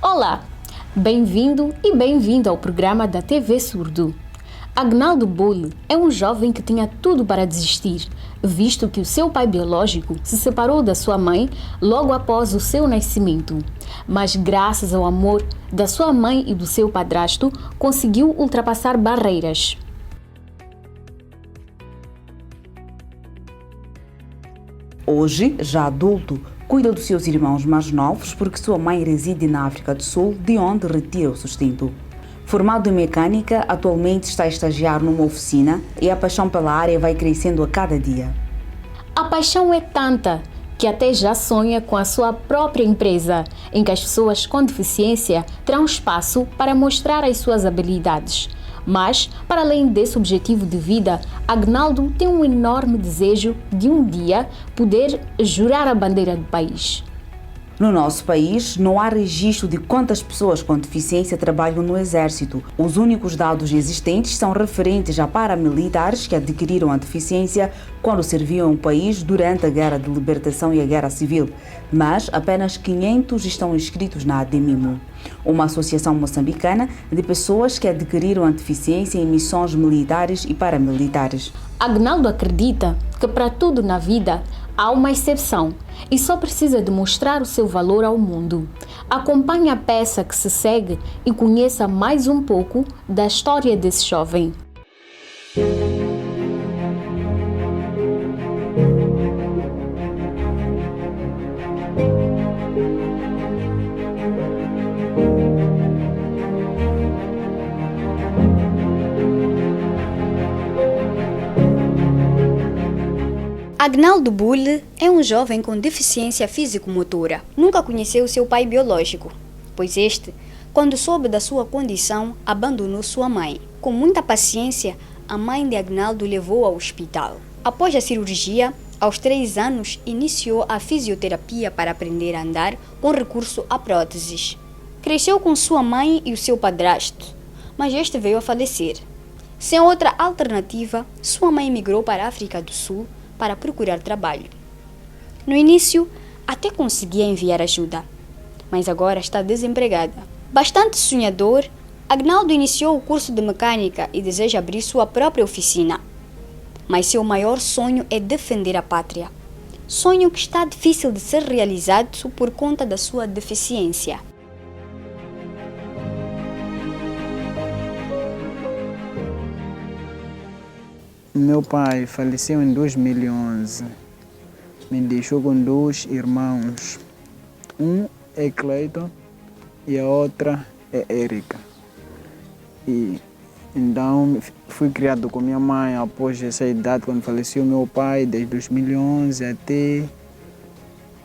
Olá, bem-vindo e bem-vindo ao programa da TV Surdo. Agnaldo Bull é um jovem que tinha tudo para desistir, visto que o seu pai biológico se separou da sua mãe logo após o seu nascimento. Mas graças ao amor da sua mãe e do seu padrasto, conseguiu ultrapassar barreiras. Hoje, já adulto, cuida dos seus irmãos mais novos porque sua mãe reside na África do Sul, de onde retira o sustento. Formado em mecânica, atualmente está a estagiar numa oficina e a paixão pela área vai crescendo a cada dia. A paixão é tanta que até já sonha com a sua própria empresa, em que as pessoas com deficiência terão espaço para mostrar as suas habilidades. Mas, para além desse objetivo de vida, Agnaldo tem um enorme desejo de um dia poder jurar a bandeira do país. No nosso país, não há registro de quantas pessoas com deficiência trabalham no Exército. Os únicos dados existentes são referentes a paramilitares que adquiriram a deficiência quando serviam o país durante a Guerra de Libertação e a Guerra Civil. Mas apenas 500 estão inscritos na ADMIMO, uma associação moçambicana de pessoas que adquiriram a deficiência em missões militares e paramilitares. Agnaldo acredita que para tudo na vida há uma exceção e só precisa de mostrar o seu valor ao mundo. Acompanhe a peça que se segue e conheça mais um pouco da história desse jovem. Agnaldo Bull é um jovem com deficiência físico-motora. Nunca conheceu seu pai biológico, pois este, quando soube da sua condição, abandonou sua mãe. Com muita paciência, a mãe de Agnaldo levou ao hospital. Após a cirurgia, aos 3 anos, iniciou a fisioterapia para aprender a andar com recurso a próteses. Cresceu com sua mãe e o seu padrasto, mas este veio a falecer. Sem outra alternativa, sua mãe migrou para a África do Sul para procurar trabalho. No início, até conseguia enviar ajuda, mas agora está desempregada. Bastante sonhador, Agnaldo iniciou o curso de mecânica e deseja abrir sua própria oficina. Mas seu maior sonho é defender a pátria. Sonho que está difícil de ser realizado por conta da sua deficiência. Meu pai faleceu em 2011. Me deixou com 2 irmãos. Um é Cleiton e a outra é Érica. E então fui criado com minha mãe após essa idade, quando faleceu meu pai, desde 2011 até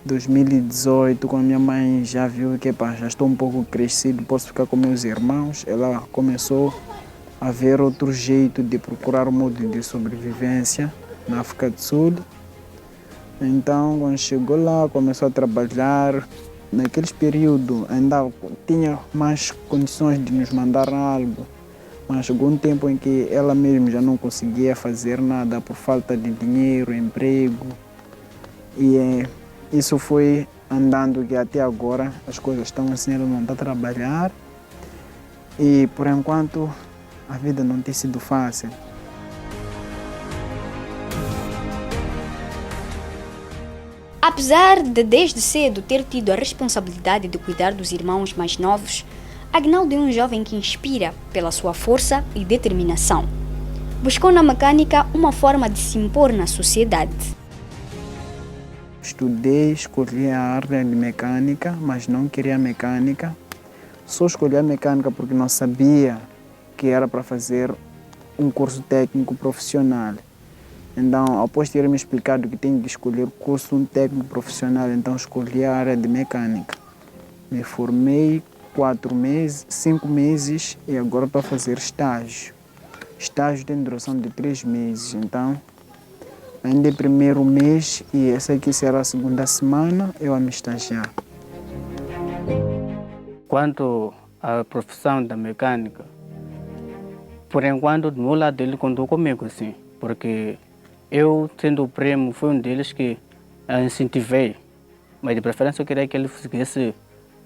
2018, quando minha mãe já viu que já estou um pouco crescido, posso ficar com meus irmãos. Ela começou a ver outro jeito de procurar um modo de sobrevivência na África do Sul. Então, quando chegou lá, começou a trabalhar. Naqueles períodos ainda tinha mais condições de nos mandar algo, mas chegou um tempo em que ela mesma já não conseguia fazer nada por falta de dinheiro, emprego. E isso foi andando que até agora as coisas estão assim, ela não está a trabalhar. E por enquanto a vida não tem sido fácil. Apesar de desde cedo ter tido a responsabilidade de cuidar dos irmãos mais novos, Agnaldo é um jovem que inspira pela sua força e determinação. Buscou na mecânica uma forma de se impor na sociedade. Estudei, escolhi a área de mecânica, mas não queria mecânica. Só escolhi a mecânica porque não sabia que era para fazer um curso técnico profissional. Então, após ter me explicado que tenho que escolher o curso técnico profissional, então escolhi a área de mecânica. Me formei 5 meses e agora estou a fazer estágio. Estágio tem duração de 3 meses, então ainda é 1º mês e essa aqui será a 2ª semana eu a me estagiar. Quanto à profissão da mecânica, por enquanto, do meu lado, ele contou comigo, sim, porque eu, sendo o primo, fui um deles que a incentivei, mas de preferência eu queria que ele conseguisse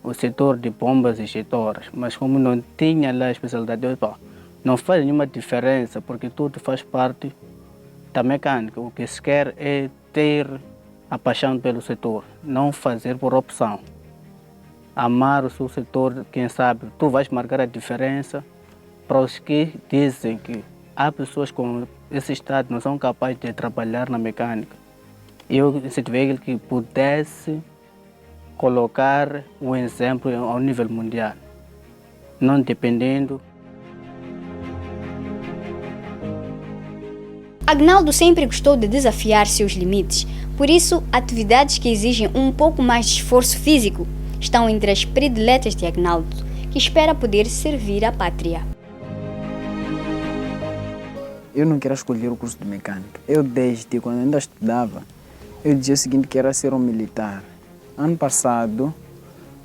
o setor de bombas injetoras, mas como não tinha lá a especialidade, não faz nenhuma diferença, porque tudo faz parte da mecânica. O que se quer é ter a paixão pelo setor, não fazer por opção. Amar o seu setor, quem sabe, tu vais marcar a diferença para os que dizem que há pessoas com esse estado não são capazes de trabalhar na mecânica. Eu incentivei que pudesse colocar um exemplo ao nível mundial, não dependendo. Agnaldo sempre gostou de desafiar seus limites, por isso, atividades que exigem um pouco mais de esforço físico estão entre as prediletas de Agnaldo, que espera poder servir à pátria. Eu não quero escolher o curso de mecânica. Eu, desde quando ainda estudava, eu dizia o seguinte, que era ser um militar. Ano passado,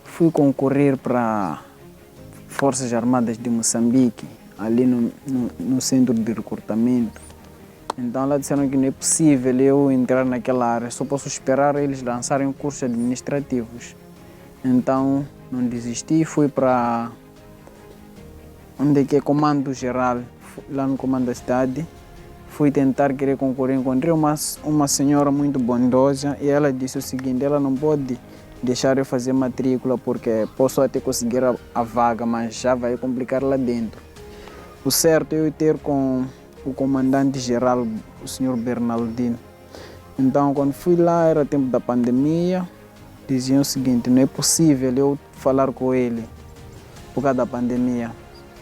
fui concorrer para Forças Armadas de Moçambique, ali no centro de recrutamento. Então lá disseram que não é possível eu entrar naquela área, só posso esperar eles lançarem cursos administrativos. Então não desisti, fui para onde é Comando Geral, lá no comando da cidade. Fui tentar querer concorrer, encontrei uma senhora muito bondosa e ela disse o seguinte, ela não pode deixar eu fazer matrícula porque posso até conseguir a vaga, mas já vai complicar lá dentro. O certo é eu ter com o comandante-geral, o senhor Bernardino. Então, quando fui lá, era tempo da pandemia, diziam o seguinte, não é possível eu falar com ele por causa da pandemia.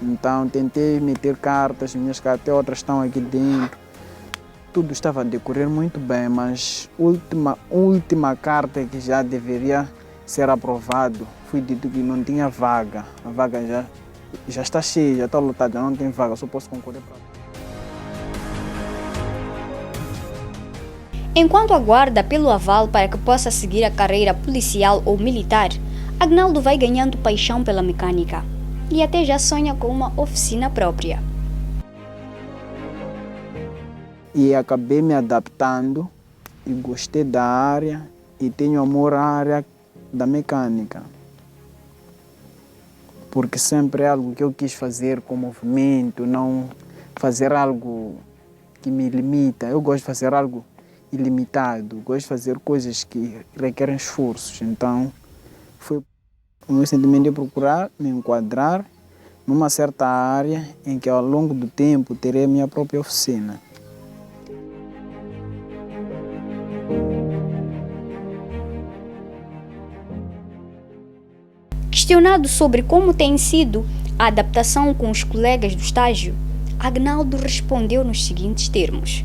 Então, tentei meter cartas, minhas cartas, até outras estão aqui dentro. Tudo estava a decorrer muito bem, mas última carta que já deveria ser aprovado, fui dito que não tinha vaga. A vaga já está cheia, já está lotada, já não tem vaga, só posso concorrer para... Enquanto aguarda pelo aval para que possa seguir a carreira policial ou militar, Agnaldo vai ganhando paixão pela mecânica e até já sonha com uma oficina própria. E acabei me adaptando e gostei da área e tenho amor à área da mecânica. Porque sempre é algo que eu quis fazer com movimento, não fazer algo que me limita. Eu gosto de fazer algo ilimitado, gosto de fazer coisas que requerem esforços. Então, foi o meu sentimento de procurar me enquadrar numa certa área em que ao longo do tempo terei a minha própria oficina. Questionado sobre como tem sido a adaptação com os colegas do estágio, Agnaldo respondeu nos seguintes termos.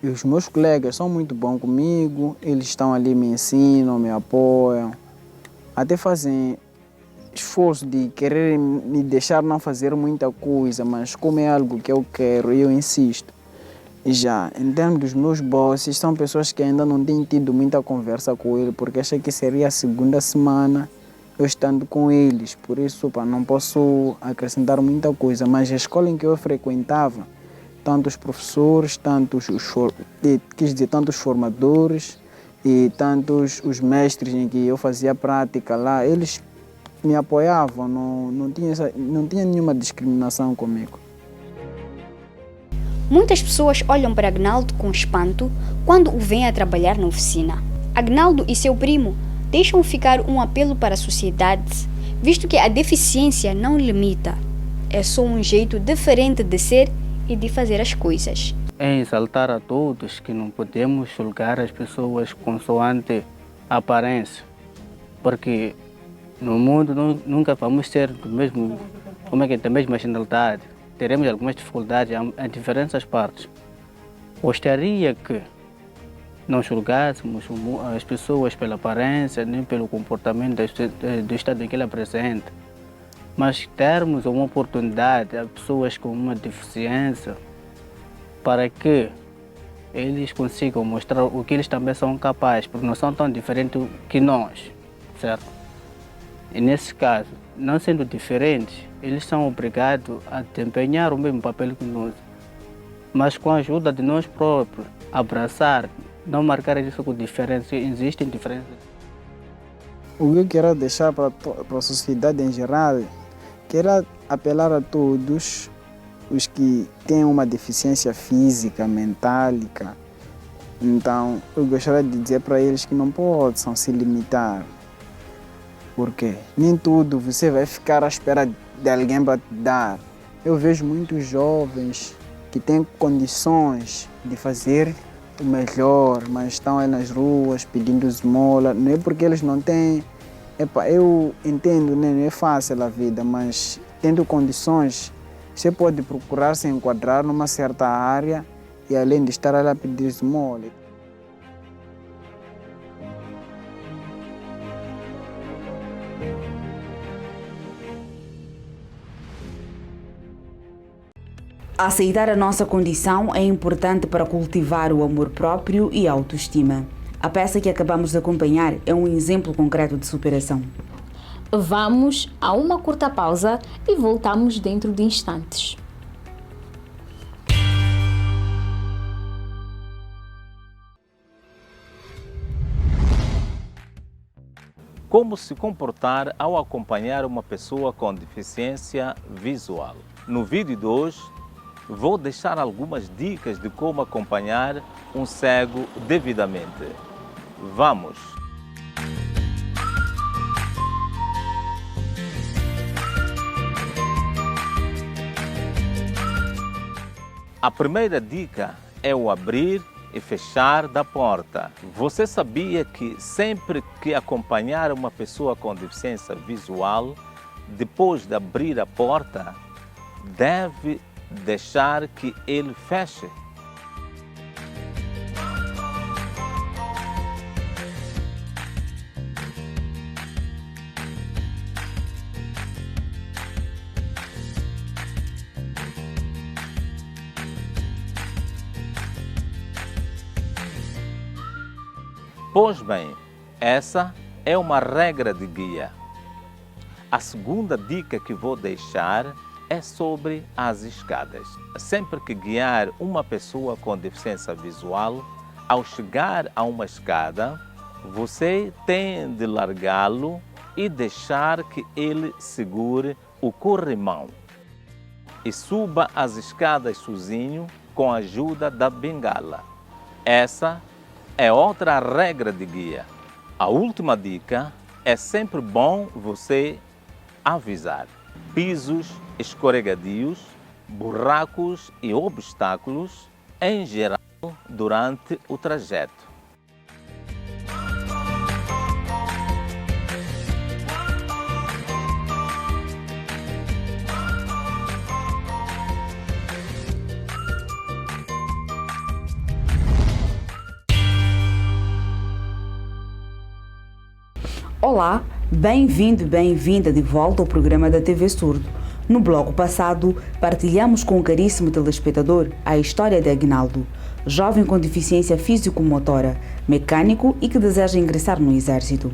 E os meus colegas são muito bons comigo, eles estão ali, me ensinam, me apoiam, até fazem esforço de querer me deixar não fazer muita coisa, mas como é algo que eu quero, eu insisto. E já, em termos dos meus bosses, são pessoas que ainda não têm tido muita conversa com ele, porque achei que seria a segunda semana eu estando com eles, por isso não posso acrescentar muita coisa, mas a escola em que eu frequentava, tanto os professores, tanto os formadores e tantos os mestres em que eu fazia prática lá, eles me apoiavam, não tinha nenhuma discriminação comigo. Muitas pessoas olham para Agnaldo com espanto quando o veem a trabalhar na oficina. Agnaldo e seu primo deixam ficar um apelo para a sociedade, visto que a deficiência não limita, é só um jeito diferente de ser e de fazer as coisas. É exaltar a todos que não podemos julgar as pessoas consoante a aparência, porque no mundo nunca vamos ser da mesma nacionalidade. Teremos algumas dificuldades em diferentes partes. Gostaria que não julgássemos as pessoas pela aparência, nem pelo comportamento do estado em que ela apresenta, mas termos uma oportunidade a pessoas com uma deficiência para que eles consigam mostrar o que eles também são capazes, porque não são tão diferentes que nós, certo? E nesse caso, não sendo diferentes, eles são obrigados a desempenhar o mesmo papel que nós, mas com a ajuda de nós próprios, abraçar, não marcar isso com diferença, existem diferenças. O que eu quero deixar para a sociedade em geral, quero apelar a todos os que têm uma deficiência física, mentálica. Então, eu gostaria de dizer para eles que não possam se limitar. Porque nem tudo você vai ficar à espera de alguém para te dar. Eu vejo muitos jovens que têm condições de fazer o melhor, mas estão aí nas ruas pedindo esmola. Não é porque eles não têm. Eu entendo, né? Não é fácil a vida, mas tendo condições, você pode procurar se enquadrar numa certa área e além de estar lá a pedir esmola. Aceitar a nossa condição é importante para cultivar o amor próprio e a autoestima. A peça que acabamos de acompanhar é um exemplo concreto de superação. Vamos a uma curta pausa e voltamos dentro de instantes. Como se comportar ao acompanhar uma pessoa com deficiência visual? No vídeo de hoje, vou deixar algumas dicas de como acompanhar um cego devidamente. Vamos! A primeira dica é o abrir e fechar da porta. Você sabia que sempre que acompanhar uma pessoa com deficiência visual, depois de abrir a porta, deve deixar que ele feche? Pois bem, essa é uma regra de guia. A segunda dica que vou deixar é sobre as escadas. Sempre que guiar uma pessoa com deficiência visual, ao chegar a uma escada, você tem de largá-lo e deixar que ele segure o corrimão e suba as escadas sozinho com a ajuda da bengala. Essa é outra regra de guia. A última dica é sempre bom você avisar. Pisos escorregadios, buracos e obstáculos em geral durante o trajeto. Olá, bem-vindo e bem-vinda de volta ao programa da TV Surdo. No bloco passado, partilhamos com o caríssimo telespectador a história de Agnaldo, jovem com deficiência físico-motora, mecânico e que deseja ingressar no Exército.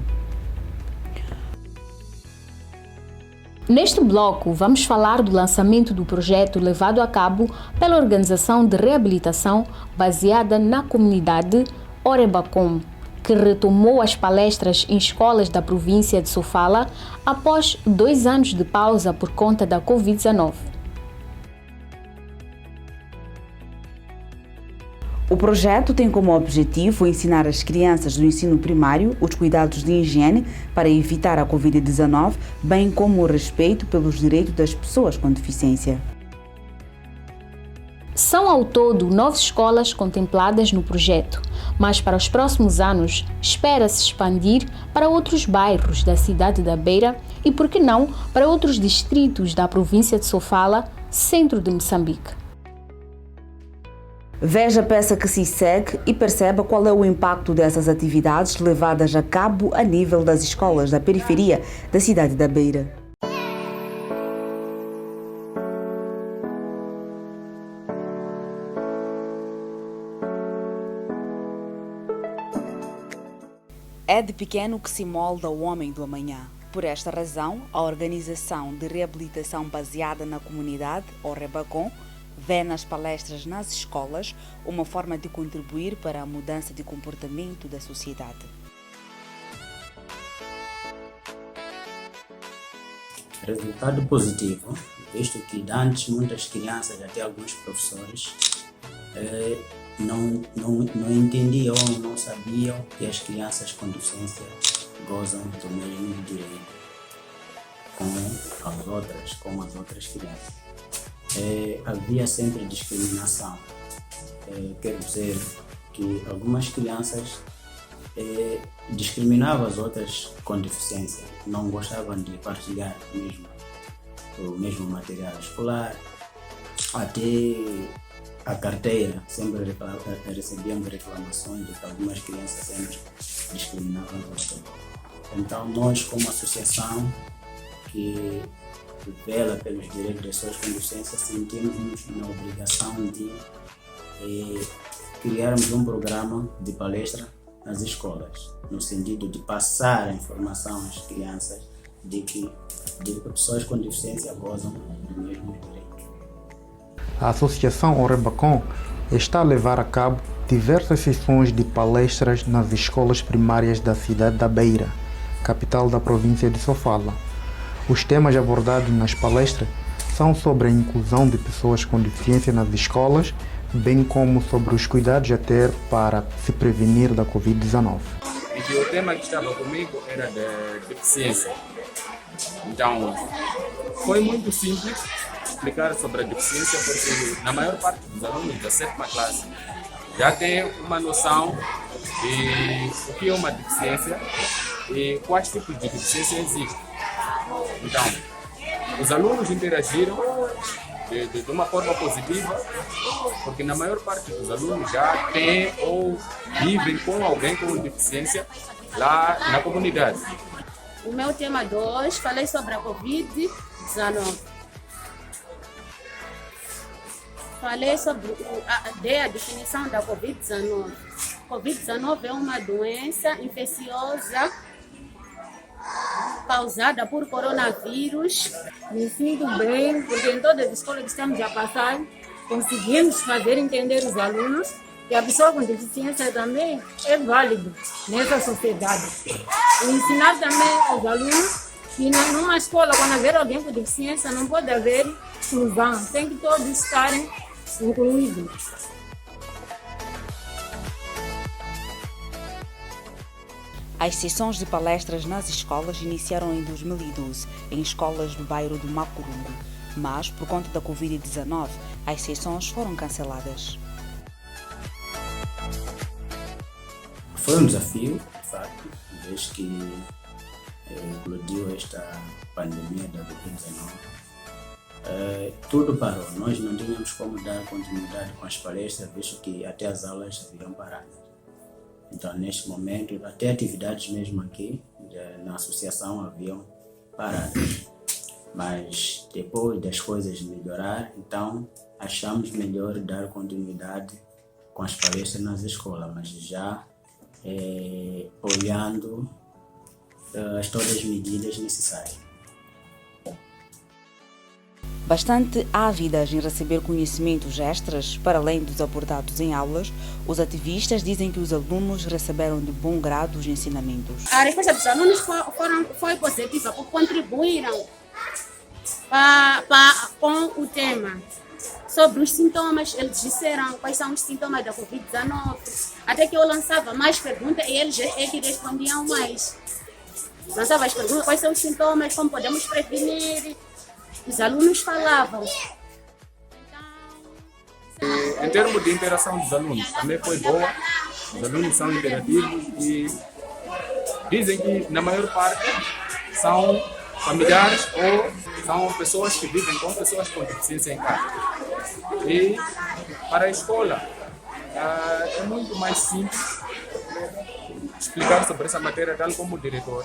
Neste bloco, vamos falar do lançamento do projeto levado a cabo pela Organização de Reabilitação baseada na comunidade Orebacom, que retomou as palestras em escolas da província de Sofala após 2 anos de pausa por conta da Covid-19. O projeto tem como objetivo ensinar as crianças do ensino primário os cuidados de higiene para evitar a Covid-19, bem como o respeito pelos direitos das pessoas com deficiência. São ao todo 9 escolas contempladas no projeto, mas para os próximos anos espera-se expandir para outros bairros da cidade da Beira e, por que não, para outros distritos da província de Sofala, centro de Moçambique. Veja a peça que se segue e perceba qual é o impacto dessas atividades levadas a cabo a nível das escolas da periferia da cidade da Beira. É de pequeno que se molda o homem do amanhã. Por esta razão, a Organização de Reabilitação Baseada na Comunidade, Orebacom, vê nas palestras nas escolas uma forma de contribuir para a mudança de comportamento da sociedade. Resultado positivo, visto que antes muitas crianças, até alguns professores, não entendiam ou não sabiam que as crianças com deficiência gozam do mesmo direito como as outras crianças. Havia sempre discriminação, quer dizer que algumas crianças discriminavam as outras com deficiência, não gostavam de partilhar o mesmo material escolar, até a carteira, sempre recebíamos reclamações de que algumas crianças sempre discriminavam as outras. Então nós, como associação que vela pelos direitos das pessoas com deficiência, sentimos na obrigação de criarmos um programa de palestra nas escolas, no sentido de passar a informação às crianças de que pessoas com deficiência gozam dos mesmos direitos. A Associação Orebacon está a levar a cabo diversas sessões de palestras nas escolas primárias da cidade da Beira, capital da província de Sofala. Os temas abordados nas palestras são sobre a inclusão de pessoas com deficiência nas escolas, bem como sobre os cuidados a ter para se prevenir da Covid-19. E o tema que estava comigo era de deficiência. Então, foi muito simples explicar sobre a deficiência, porque na maior parte dos alunos da 7ª classe já tem uma noção de o que é uma deficiência e quais tipos de deficiência existem. Então, os alunos interagiram de uma forma positiva, porque na maior parte dos alunos já tem ou vivem com alguém com deficiência lá na comunidade. O meu tema 2, falei sobre a Covid-19. Falei sobre a definição da Covid-19. Covid-19 é uma doença infecciosa causada por coronavírus. Me sinto bem, porque em todas as escolas que estamos a passar, conseguimos fazer entender os alunos que a pessoa com deficiência também é válido nessa sociedade. E ensinar também aos alunos que numa escola, quando haver alguém com deficiência, não pode haver exclusão, tem que todos estarem incluídos. As sessões de palestras nas escolas iniciaram em 2012, em escolas do bairro do Macurungu, mas, por conta da Covid-19, as sessões foram canceladas. Foi um desafio, de facto, desde que eclodiu esta pandemia da Covid-19. Tudo parou, nós não tínhamos como dar continuidade com as palestras, visto que até as aulas haviam parado. Então, neste momento, até atividades mesmo aqui na associação haviam parado. Mas depois das coisas melhorar, então achamos melhor dar continuidade com as palestras nas escolas, mas já olhando todas as medidas necessárias. Bastante ávidas em receber conhecimentos extras, para além dos abordados em aulas, os ativistas dizem que os alunos receberam de bom grado os ensinamentos. A resposta dos alunos foi positiva, porque contribuíram com o tema. Sobre os sintomas, eles disseram quais são os sintomas da Covid-19, até que eu lançava mais perguntas e eles que respondiam mais. Lançava as perguntas, quais são os sintomas, como podemos prevenir. Os alunos falavam. Em termos de interação dos alunos, também foi boa. Os alunos são interativos e dizem que, na maior parte, são familiares ou são pessoas que vivem com pessoas com deficiência em casa. E para a escola, é muito mais simples explicar sobre essa matéria, tal como o diretor.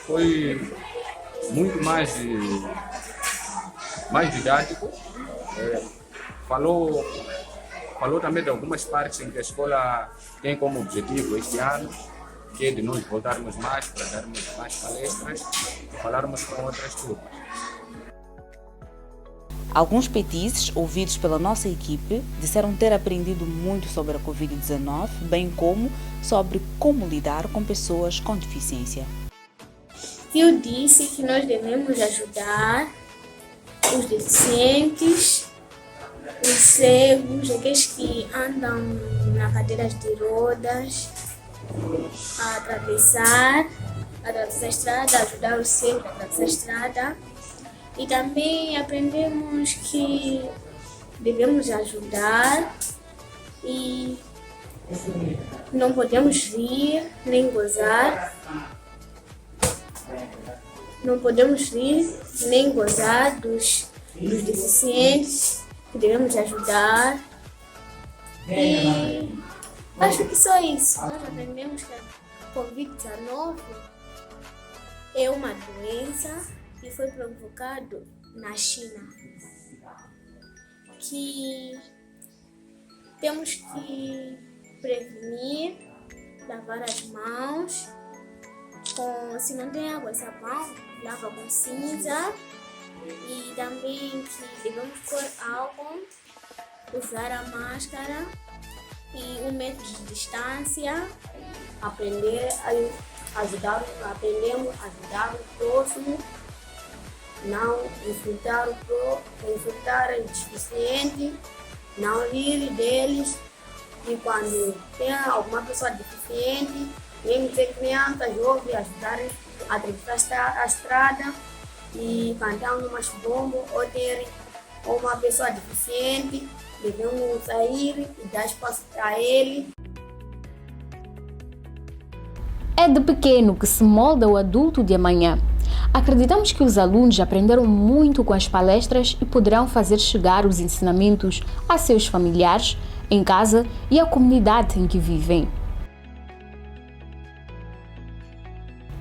Foi muito mais didático, falou também de algumas partes em que a escola tem como objetivo este ano, que é de nós voltarmos mais para darmos mais palestras e falarmos com outras turmas. Alguns petizes, ouvidos pela nossa equipe, disseram ter aprendido muito sobre a Covid-19, bem como sobre como lidar com pessoas com deficiência. tio disse que nós devemos ajudar os deficientes, os cegos, aqueles que andam na cadeiras de rodas, a atravessar a estrada, ajudar os cegos a atravessar a estrada. E também aprendemos que devemos ajudar e não podemos rir nem gozar. Não podemos rir nem gozar dos deficientes, que devemos ajudar. E acho que só isso. Nós aprendemos que a Covid-19 é uma doença que foi provocada na China, que temos que prevenir, lavar as mãos, se não tem água e sabão, lava com cinza, e também que devemos pôr álcool, usar a máscara e 1 metro de distância, aprendemos a ajudar o próximo, não insultar o deficiente, não rir deles. E quando tem alguma pessoa deficiente, mesmo ser criança, jovem, ajudar a atravessar a estrada e cantar umas bombas ou ter uma pessoa deficiente, devemos sair e dar espaço para ele. É de pequeno que se molda o adulto de amanhã. Acreditamos que os alunos aprenderam muito com as palestras e poderão fazer chegar os ensinamentos a seus familiares, em casa e à comunidade em que vivem.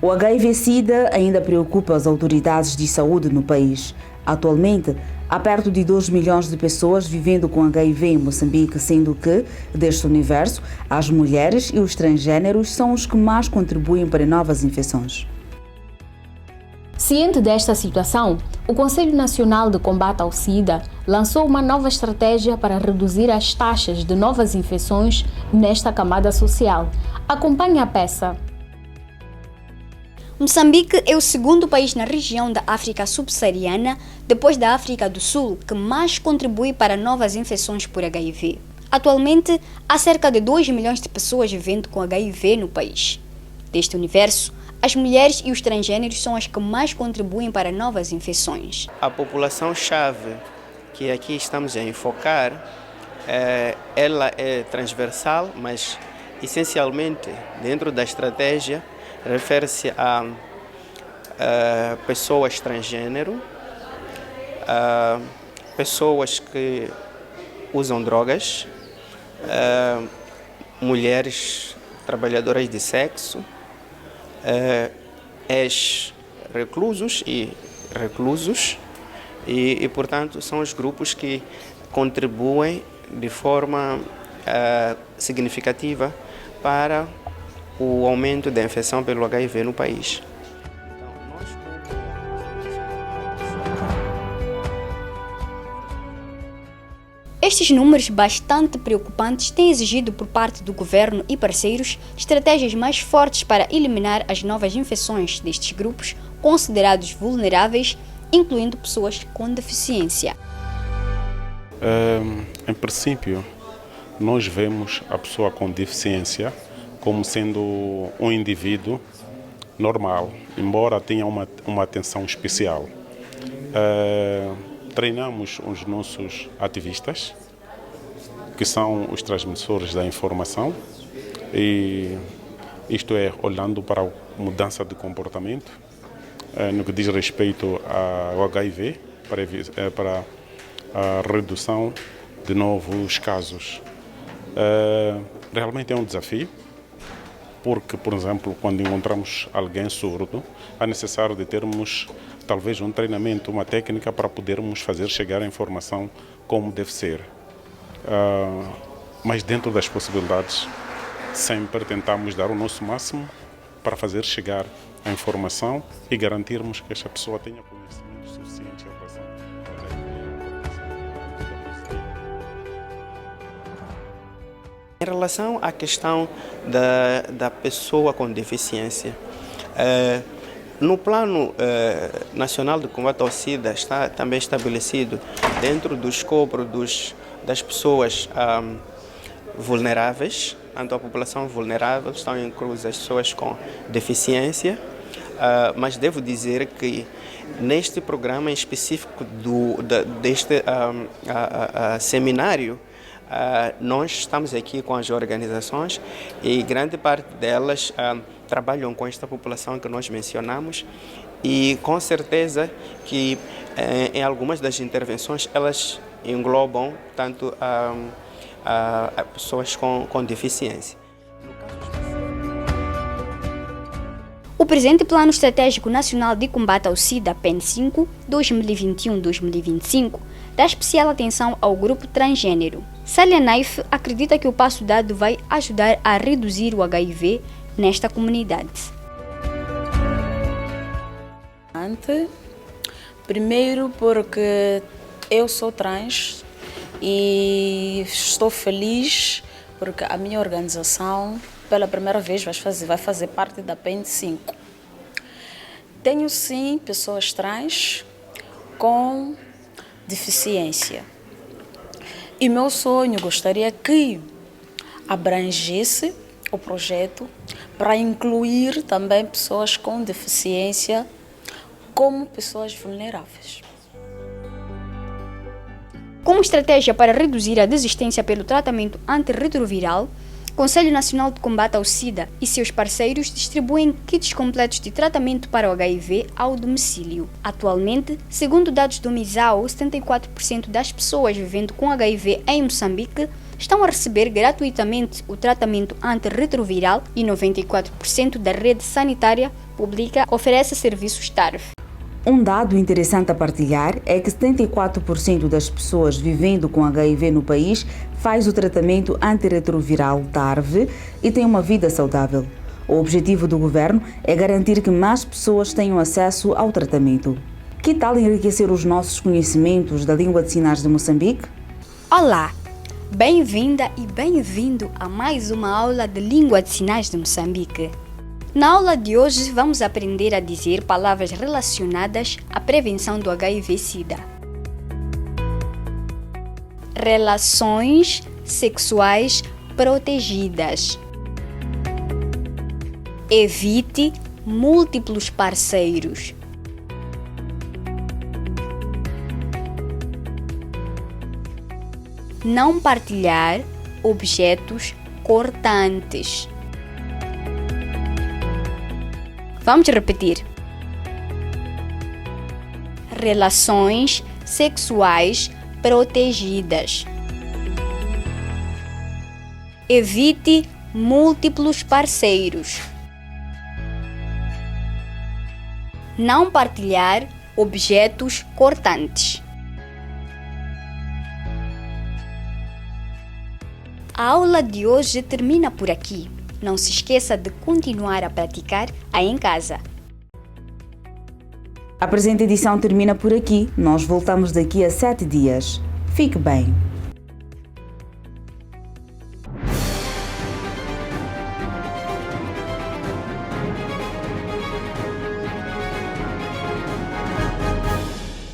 O HIV-Sida ainda preocupa as autoridades de saúde no país. Atualmente, há perto de 2 milhões de pessoas vivendo com HIV em Moçambique, sendo que, deste universo, as mulheres e os transgêneros são os que mais contribuem para novas infecções. Ciente desta situação, o Conselho Nacional de Combate ao SIDA lançou uma nova estratégia para reduzir as taxas de novas infecções nesta camada social. Acompanhe a peça. Moçambique é o segundo país na região da África subsaariana, depois da África do Sul, que mais contribui para novas infecções por HIV. Atualmente, há cerca de 2 milhões de pessoas vivendo com HIV no país. Deste universo, as mulheres e os transgêneros são as que mais contribuem para novas infecções. A população-chave que aqui estamos a enfocar, ela é transversal, mas essencialmente dentro da estratégia refere-se a pessoas transgênero, pessoas que usam drogas, mulheres trabalhadoras de sexo, ex-reclusos e reclusos e, portanto, são os grupos que contribuem de forma significativa para o aumento da infecção pelo HIV no país. Estes números bastante preocupantes têm exigido por parte do governo e parceiros estratégias mais fortes para eliminar as novas infecções destes grupos considerados vulneráveis, incluindo pessoas com deficiência. Em princípio, nós vemos a pessoa com deficiência como sendo um indivíduo normal, embora tenha uma atenção especial. Treinamos os nossos ativistas, que são os transmissores da informação, e isto é, olhando para a mudança de comportamento, no que diz respeito ao HIV, para a redução de novos casos. Realmente é um desafio, porque, por exemplo, quando encontramos alguém surdo, é necessário de termos talvez um treinamento, uma técnica para podermos fazer chegar a informação como deve ser. Mas dentro das possibilidades, sempre tentamos dar o nosso máximo para fazer chegar a informação e garantirmos que esta pessoa tenha conhecimento suficiente em relação Em relação à questão da pessoa com deficiência, No plano nacional de combate ao SIDA está também estabelecido dentro do escopo das pessoas vulneráveis, tanto a população vulnerável, estão inclusas as pessoas com deficiência, mas devo dizer que neste programa em específico deste seminário, nós estamos aqui com as organizações e grande parte delas trabalham com esta população que nós mencionamos e com certeza que em algumas das intervenções elas englobam tanto pessoas com deficiência. O presente Plano Estratégico Nacional de Combate ao SIDA, PEN5, 2021-2025, dá especial atenção ao grupo transgênero. Célia Naif acredita que o passo dado vai ajudar a reduzir o HIV nesta comunidade. Primeiro porque eu sou trans e estou feliz porque a minha organização pela primeira vez vai fazer parte da PEN5. Tenho sim pessoas trans com deficiência. E meu sonho gostaria que abrangesse o projeto para incluir também pessoas com deficiência como pessoas vulneráveis. Como estratégia para reduzir a desistência pelo tratamento antirretroviral, o Conselho Nacional de Combate ao SIDA e seus parceiros distribuem kits completos de tratamento para o HIV ao domicílio. Atualmente, segundo dados do MISAO, 74% das pessoas vivendo com HIV em Moçambique estão a receber gratuitamente o tratamento antirretroviral e 94% da rede sanitária pública oferece serviços TARV. Um dado interessante a partilhar é que 74% das pessoas vivendo com HIV no país faz o tratamento antirretroviral TARV e tem uma vida saudável. O objetivo do governo é garantir que mais pessoas tenham acesso ao tratamento. Que tal enriquecer os nossos conhecimentos da língua de sinais de Moçambique? Olá! Bem-vinda e bem-vindo a mais uma aula de língua de sinais de Moçambique. Na aula de hoje vamos aprender a dizer palavras relacionadas à prevenção do HIV/SIDA. Relações sexuais protegidas. Evite múltiplos parceiros. Não partilhar objetos cortantes. Vamos repetir. Relações sexuais protegidas. Evite múltiplos parceiros. Não partilhar objetos cortantes. A aula de hoje termina por aqui. Não se esqueça de continuar a praticar aí em casa. A presente edição termina por aqui. Nós voltamos daqui a 7 dias. Fique bem.